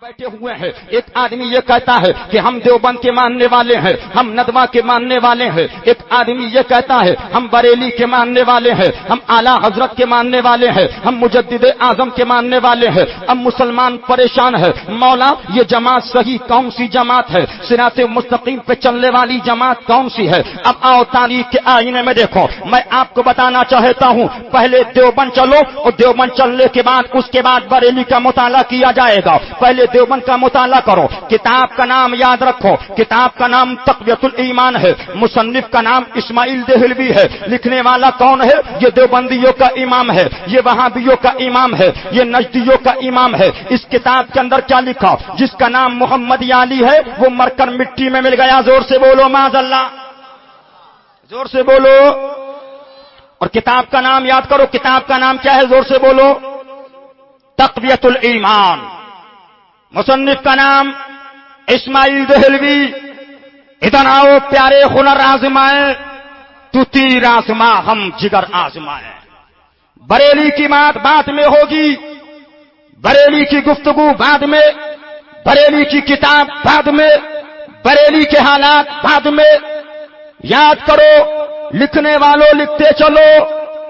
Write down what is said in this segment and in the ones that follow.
بیٹھے ہوئے ہیں. ایک آدمی یہ کہتا ہے کہ ہم دیوبند کے ماننے والے ہیں, ہم ندوہ کے ماننے والے ہیں. ایک آدمی یہ کہتا ہے ہم بریلی کے ماننے والے ہیں, ہم اعلیٰ حضرت کے ماننے والے ہیں, ہم مجدد اعظم کے ماننے والے ہیں. اب مسلمان پریشان ہے, مولا یہ جماعت صحیح کون سی جماعت ہے, صراط مستقیم پہ چلنے والی جماعت کون سی ہے؟ اب آؤ تاریخ کے آئینے میں دیکھو. میں آپ کو بتانا چاہتا ہوں, پہلے دیوبند چلو اور دیوبند چلنے کے بعد اس کے بعد بریلی کا مطالعہ کیا جائے گا. پہلے دیوبند کا مطالعہ کرو. کتاب کا نام یاد رکھو, کتاب کا نام تقویۃ الایمان ہے, مصنف کا نام اسماعیل دہلوی ہے. لکھنے والا کون ہے؟ یہ دیوبندیوں کا امام ہے, یہ وہابیوں کا امام ہے, یہ نجدیوں کا امام ہے. اس کتاب کے اندر کیا لکھا؟ جس کا نام محمد علی ہے وہ مر کر مٹی میں مل گیا. زور سے بولو معاذ اللہ, زور سے بولو. اور کتاب کا نام یاد کرو, کتاب کا نام کیا ہے؟ زور سے بولو, تقویۃ الایمان. مصنف کا نام اسماعیل دہلوی. ادھر آؤ پیارے ہنر آزمائے, تو تیر آزما ہم جگر آزمائے. بریلی کی بات بعد میں ہوگی, بریلی کی گفتگو بعد میں, بریلی کی کتاب بعد میں, بریلی کے حالات بعد میں. یاد کرو, لکھنے والوں لکھتے چلو,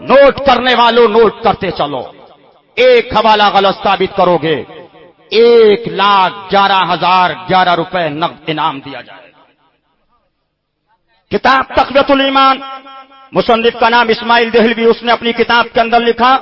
نوٹ کرنے والوں نوٹ کرتے چلو. ایک حوالہ غلط ثابت کرو گے 1,11,011 روپے نقد انعام دیا جائے گا. کتاب تقویۃ الایمان, مصنف کا نام اسماعیل دہلوی. اس نے اپنی کتاب کے اندر لکھا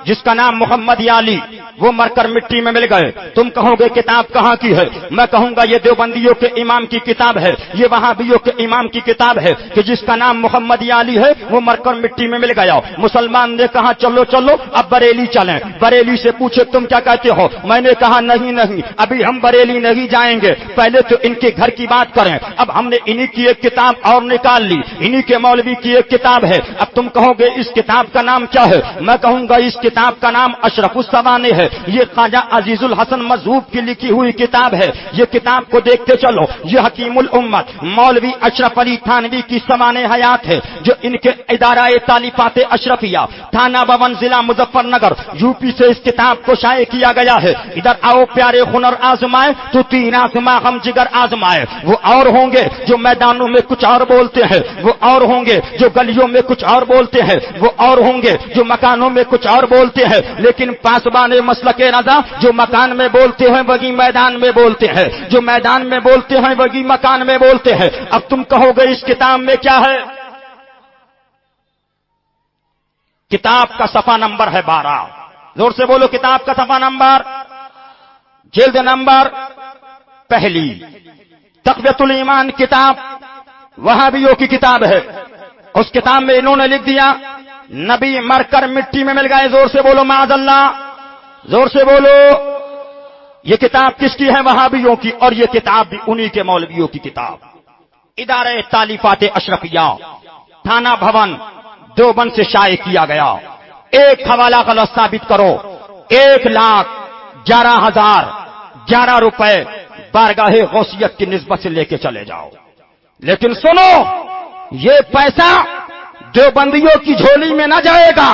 جس کا نام محمد علی, وہ مر کر مٹی میں مل گئے. تم کہو گے کتاب کہاں کی ہے؟ میں کہوں گا یہ دیوبندیوں کے امام کی کتاب ہے, یہ وہابیوں کے امام کی کتاب ہے کہ جس کا نام محمد علی ہے وہ مر کر مٹی میں مل گیا. مسلمان نے کہا چلو چلو اب بریلی چلیں. بریلی سے پوچھے تم کیا کہتے ہو؟ میں نے کہا نہیں, ابھی ہم بریلی نہیں جائیں گے, پہلے تو ان کے گھر کی بات کریں. اب ہم نے انہی کی ایک کتاب اور نکال لی, انہی کے مولوی کی ایک کتاب ہے. اب تم کہو گے اس کتاب کا نام کیا ہے؟ میں کہوں گا اس کتاب کا نام اشرف السوانح ہے. یہ خواجہ عزیز الحسن مذہوب کی لکھی ہوئی کتاب ہے. یہ کتاب کو دیکھتے چلو. یہ حکیم الامت مولوی اشرف علی تھانوی کی سوانح حیات ہے جو ان کے ادارہ تالیفات اشرفیہ تھانہ بھون ضلع مظفر نگر یو پی سے اس کتاب کو شائع کیا گیا ہے. ادھر آؤ پیارے ہنر آزمائے, تو تیر آزما ہم جگر آزمائے. وہ اور ہوں گے جو میدانوں میں کچھ اور بولتے ہیں, وہ اور ہوں گے جو گلیوں میں کچھ اور بولتے ہیں, وہ اور ہوں گے جو مکانوں میں کچھ اور بولتے ہیں. لیکن پاسبان مسلک رضا جو مکان میں بولتے ہیں وہی میدان میں بولتے ہیں, جو میدان میں بولتے ہیں وہی مکان میں بولتے ہیں. اب تم کہو گے اس کتاب میں کیا ہے؟ کتاب کا صفحہ نمبر ہے 12. زور سے بولو, کتاب کا صفحہ نمبر, جلد نمبر پہلی. تقویۃ الایمان کتاب وہابیوں کی کتاب ہے. اس کتاب میں انہوں نے لکھ دیا نبی مر کر مٹی میں مل گئے. زور سے بولو معاذ اللہ, زور سے بولو. یہ کتاب کس کی ہے؟ وہابیوں کی. اور یہ کتاب بھی انہی کے مولویوں کی کتاب. ادارہ تالیفات اشرفیہ تھانہ بھون دیوبند سے شائع کیا گیا. ایک حوالہ غلط ثابت کرو, 1,11,011 روپے بارگاہ غوثیت کی نسبت سے لے کے چلے جاؤ. لیکن سنو, یہ پیسہ دیوبندیوں کی جھولی میں نہ جائے گا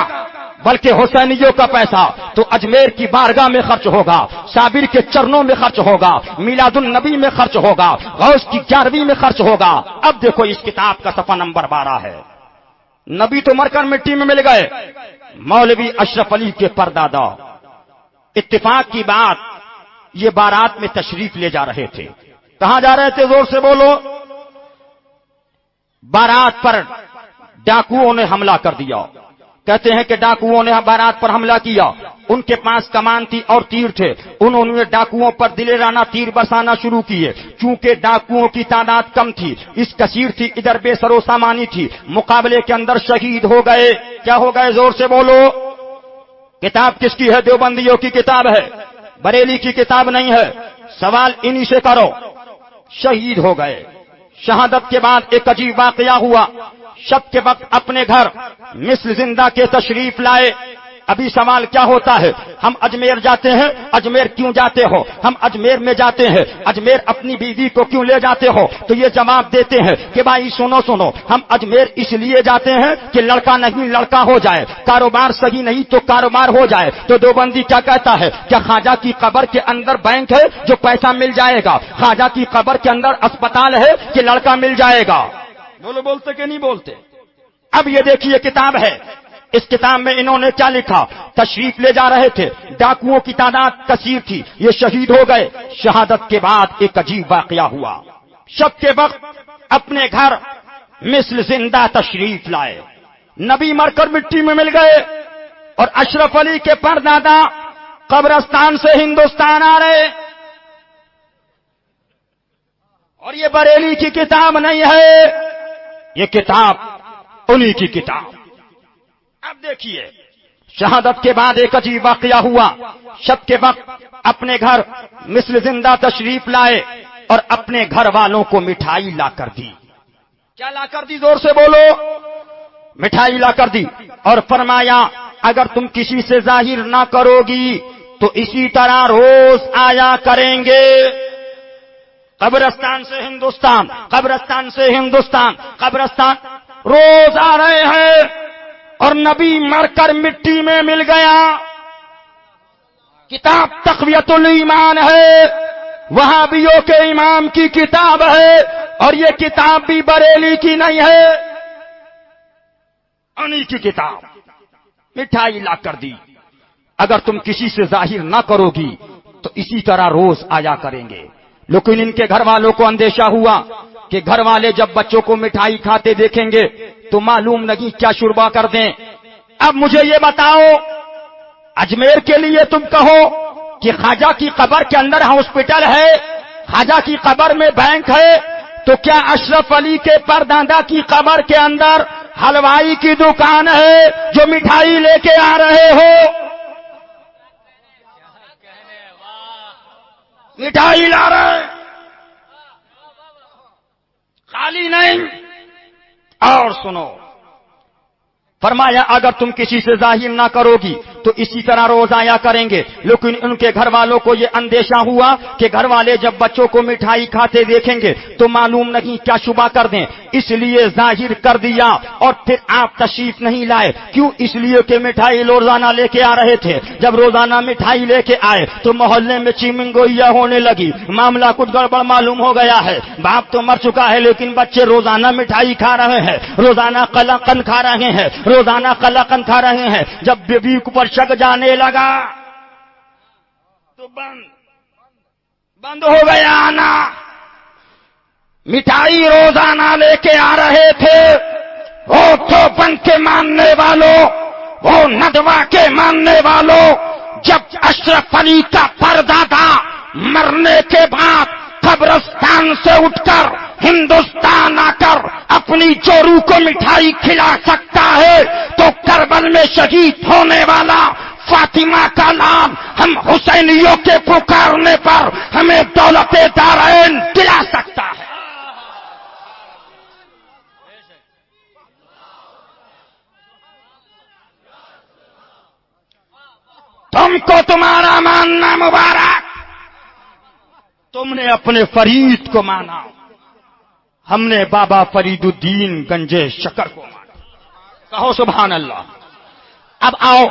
بلکہ حسینیوں کا پیسہ تو اجمیر کی بارگاہ میں خرچ ہوگا, صابر کے چرنوں میں خرچ ہوگا, میلاد النبی میں خرچ ہوگا, غوث کی 11ویں میں خرچ ہوگا. اب دیکھو اس کتاب کا صفحہ نمبر 12 ہے. نبی تو مر کر مٹی میں مل گئے, مولوی اشرف علی کے پردادا. اتفاق کی بات, یہ بارات میں تشریف لے جا رہے تھے. کہاں جا رہے تھے؟ زور سے بولو. بارات پر ڈاکوؤں نے حملہ کر دیا. کہتے ہیں کہ ڈاکوؤں نے بارات پر حملہ کیا. ان کے پاس کمان تھی اور تیر تھے. انہوں نے ڈاکوؤں پر دلیرانہ تیر برسانا شروع کیے. چونکہ ڈاکوؤں کی تعداد کم تھی, اس کثیر تھی, ادھر بے سر و سامانی تھی. مقابلے کے اندر شہید ہو گئے. کیا ہو گئے؟ زور سے بولو. کتاب کس کی ہے؟ دیوبندیوں کی کتاب ہے, بریلی کی کتاب نہیں ہے. سوال انہی سے کرو. شہید ہو گئے. شہادت کے بعد ایک عجیب واقعہ ہوا. شب کے وقت اپنے گھر مثل زندہ کے تشریف لائے. ابھی سوال کیا ہوتا ہے، ہم اجمیر جاتے ہیں، اجمیر کیوں جاتے ہو؟ ہم اجمیر میں جاتے ہیں، اجمیر اپنی بیوی کو کیوں لے جاتے ہو؟ تو یہ جواب دیتے ہیں کہ بھائی سنو، ہم اجمیر اس لیے جاتے ہیں کہ لڑکا نہیں لڑکا ہو جائے، کاروبار صحیح نہیں تو کاروبار ہو جائے۔ تو دیوبندی کیا کہتا ہے؟ کیا خواجہ کی قبر کے اندر بینک ہے جو پیسہ مل جائے گا؟ خواجہ کی قبر کے اندر اسپتال ہے کہ لڑکا مل جائے گا؟ بولو، بولتے کہ نہیں بولتے؟ اب یہ دیکھیے کتاب ہے، اس کتاب میں انہوں نے کیا لکھا؟ تشریف لے جا رہے تھے، ڈاکوؤں کی تعداد کثیر تھی، یہ شہید ہو گئے۔ شہادت کے بعد ایک عجیب واقعہ ہوا، شب کے وقت اپنے گھر مثل زندہ تشریف لائے، نبی مر کر مٹی میں مل گئے، اور اشرف علی کے پردادا قبرستان سے ہندوستان آ رہے۔ اور یہ بریلی کی کتاب نہیں ہے، یہ کتاب انہی کی کتاب۔ اب دیکھیے، شہادت کے بعد ایک عجیب واقعہ ہوا، شب کے وقت اپنے گھر مثل زندہ تشریف لائے اور اپنے گھر والوں کو مٹھائی لا کر دی۔ کیا لا کر دی؟ زور سے بولو۔ مٹھائی لا کر دی اور فرمایا اگر تم کسی سے ظاہر نہ کرو گی تو اسی طرح روز آیا کریں گے، قبرستان سے ہندوستان، قبرستان سے ہندوستان، قبرستان، روز آ رہے ہیں، اور نبی مر کر مٹی میں مل گیا۔ کتاب تقویت الایمان ہے، وہابیوں کے امام کی کتاب ہے، اور یہ کتاب بھی بریلی کی نہیں ہے، انہی کی کتاب۔ مٹھائی لا کر دی، اگر تم کسی سے ظاہر نہ کرو گی تو اسی طرح روز آیا کریں گے۔ لیکن ان کے گھر والوں کو اندیشہ ہوا کہ گھر والے جب بچوں کو مٹھائی کھاتے دیکھیں گے تو معلوم نہیں کیا شربا کر دیں۔ اب مجھے یہ بتاؤ، اجمیر کے لیے تم کہو کہ خواجہ کی قبر کے اندر ہاسپٹل ہے، خواجہ کی قبر میں بینک ہے، تو کیا اشرف علی کے پردادا کی قبر کے اندر حلوائی کی دکان ہے جو مٹھائی لے کے آ رہے ہو؟ مٹھائی لا رہے، خالی نہیں۔ اور سنو، فرمایا اگر تم کسی سے ظاہر نہ کرو گی تو اسی طرح روز آیا کریں گے۔ لیکن ان کے گھر والوں کو یہ اندیشہ ہوا کہ گھر والے جب بچوں کو مٹھائی کھاتے دیکھیں گے تو معلوم نہیں کیا شبہ کر دیں، اس لیے ظاہر کر دیا۔ اور پھر آپ تشریف نہیں لائے، کیوں؟ اس لیے کہ مٹھائی روزانہ لے کے آ رہے تھے۔ جب روزانہ مٹھائی لے کے آئے تو محلے میں چیمنگ گوئیا ہونے لگی، معاملہ کچھ گڑبڑ معلوم ہو گیا ہے۔ باپ تو مر چکا ہے لیکن بچے روزانہ مٹھائی کھا رہے ہیں، روزانہ قلقن کھا رہے ہیں، روزانہ قلقن کھا رہے ہیں۔ جب بیوی پر شک جانے لگا تو بند ہو گیا آنا۔ مٹھائی روزانہ لے کے آ رہے تھے، وہ دیوبند کے ماننے والوں، وہ ندوہ کے ماننے والوں، جب اشرف علی کا پردادا مرنے کے بعد قبرستان سے اٹھ کر ہندوستان آ کر اپنی چورو کو مٹھائی کھلا سکتا ہے تو کربل میں شہید ہونے والا فاطمہ کا نام ہم حسینیوں کے پکارنے پر ہمیں دولت دارین دلا سکتا ہے۔ تم کو تمہارا ماننا مبارک، تم نے اپنے فرید کو مانا، ہم نے بابا فرید الدین گنجے شکر کو مانا۔ کہو سبحان اللہ۔ اب آؤ،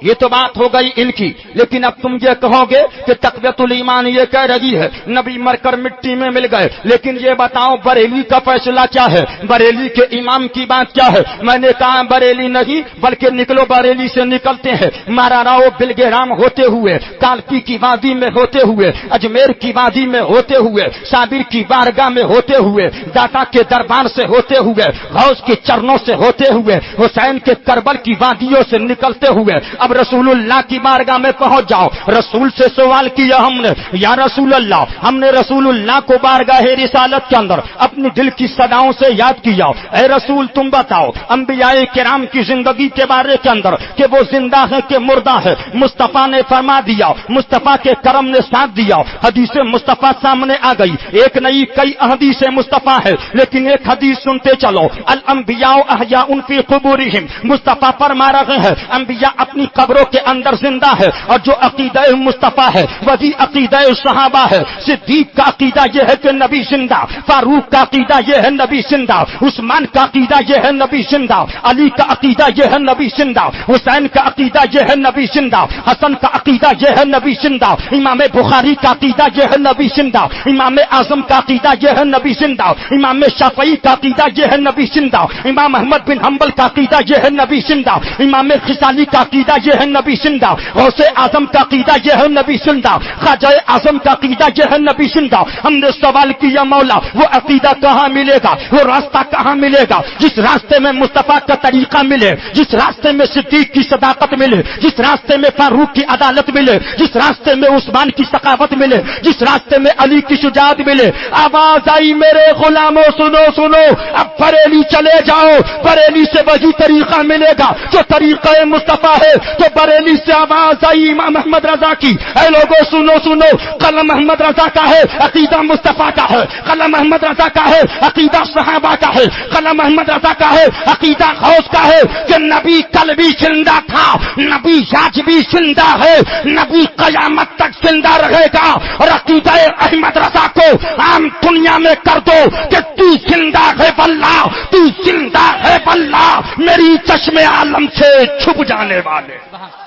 یہ تو بات ہو گئی ان کی، لیکن اب تم یہ کہو گے کہ تقویت الایمان یہ کہہ رہی ہے نبی مر کر مٹی میں مل گئے، لیکن یہ بتاؤ بریلی کا فیصلہ کیا ہے، بریلی کے امام کی بات کیا ہے؟ میں نے کہا بریلی نہیں بلکہ نکلو بریلی سے نکلتے ہیں، مارا راؤ بلگے رام ہوتے ہوئے، کالپی کی وادی میں ہوتے ہوئے، اجمیر کی وادی میں ہوتے ہوئے، صابر کی بارگاہ میں ہوتے ہوئے، داتا کے دربار سے ہوتے ہوئے، غوث کے چرنوں سے ہوتے ہوئے، حسین کے کربل کی وادیوں سے نکلتے ہوئے اب رسول اللہ کی بارگاہ میں پہنچ جاؤ۔ رسول سے سوال کیا ہم نے، یا رسول اللہ، ہم نے رسول اللہ کو بارگاہ رسالت کے اندر اپنی دل کی صداؤں سے یاد کیا، اے رسول تم بتاؤ انبیاء کرام کی زندگی کے بارے کے اندر کہ وہ زندہ ہے کہ مردہ ہے؟ مصطفیٰ نے فرما دیا، مصطفیٰ کے کرم نے ساتھ دیا، حدیث مصطفیٰ سامنے آ گئی، ایک نئی کئی حدیث مصطفیٰ ہے، لیکن ایک حدیث سنتے چلو، الانبیاء احیاء فی قبورہم، مصطفیٰ فرما رہے ہیں انبیاء اپنی قبروں کے اندر زندہ ہے، اور جو عقیدہ مصطفیٰ ہے وہی عقیدہ صحابہ ہے۔ صدیق کا عقیدہ یہ ہے کہ نبی زندہ، فاروق کا عقیدہ یہ ہے نبی زندہ، عثمان کا عقیدہ یہ ہے نبی زندہ، علی کا عقیدہ یہ ہے نبی زندہ، حسین کا عقیدہ یہ ہے نبی زندہ، حسن کا عقیدہ یہ ہے نبی زندہ، امام بخاری کا عقیدہ یہ ہے نبی زندہ، امام اعظم کا عقیدہ یہ ہے نبی زندہ، امام شافعی کا عقیدہ یہ ہے نبی زندہ، امام احمد بن حنبل کا عقیدہ یہ ہے نبی زندہ، امام غزالی کا عقیدہ یہ ہے نبی زندہ، غوث اعظم کا عقیدہ یہ ہے نبی زندہ، خواجہ اعظم کا عقیدہ یہ ہے نبی زندہ۔ ہم نے سوال کیا مولا وہ عقیدہ کہاں ملے گا، وہ راستہ کہاں ملے گا؟ جس راستے میں مصطفیٰ کا طریقہ ملے، جس راستے میں صدیق کی صداقت ملے، جس راستے میں فاروق کی عدالت ملے، جس راستے میں عثمان کی ثقافت ملے، جس راستے میں علی کی شجاعت ملے۔ آواز آئی میرے غلاموں سنو سنو، اب بریلی چلے جاؤ، بریلی سے وہی طریقہ ملے گا جو طریقہ مصطفیٰ ہے۔ تو بریلی سے آواز آئی امام احمد رضا کی، اے لوگوں سنو سنو، قلم احمد رضا کا ہے، عقیدہ مصطفیٰ کا ہے، قلم احمد رضا کا ہے، عقیدہ صحابہ کا ہے، قلم احمد رضا کا ہے، عقیدہ غوث کا ہے کہ نبی کل بھی زندہ تھا، نبی آج بھی زندہ ہے، نبی قیامت تک زندہ رہے گا۔ اور عقیدہ احمد رضا کو عام دنیا میں کر دو کہ تو زندہ ہے واللہ، تو زندہ ہے واللہ، میری چشم عالم سے چھپ جانے والے۔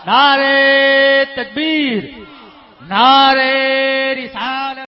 نعرے تکبیر، نعرے رسالت۔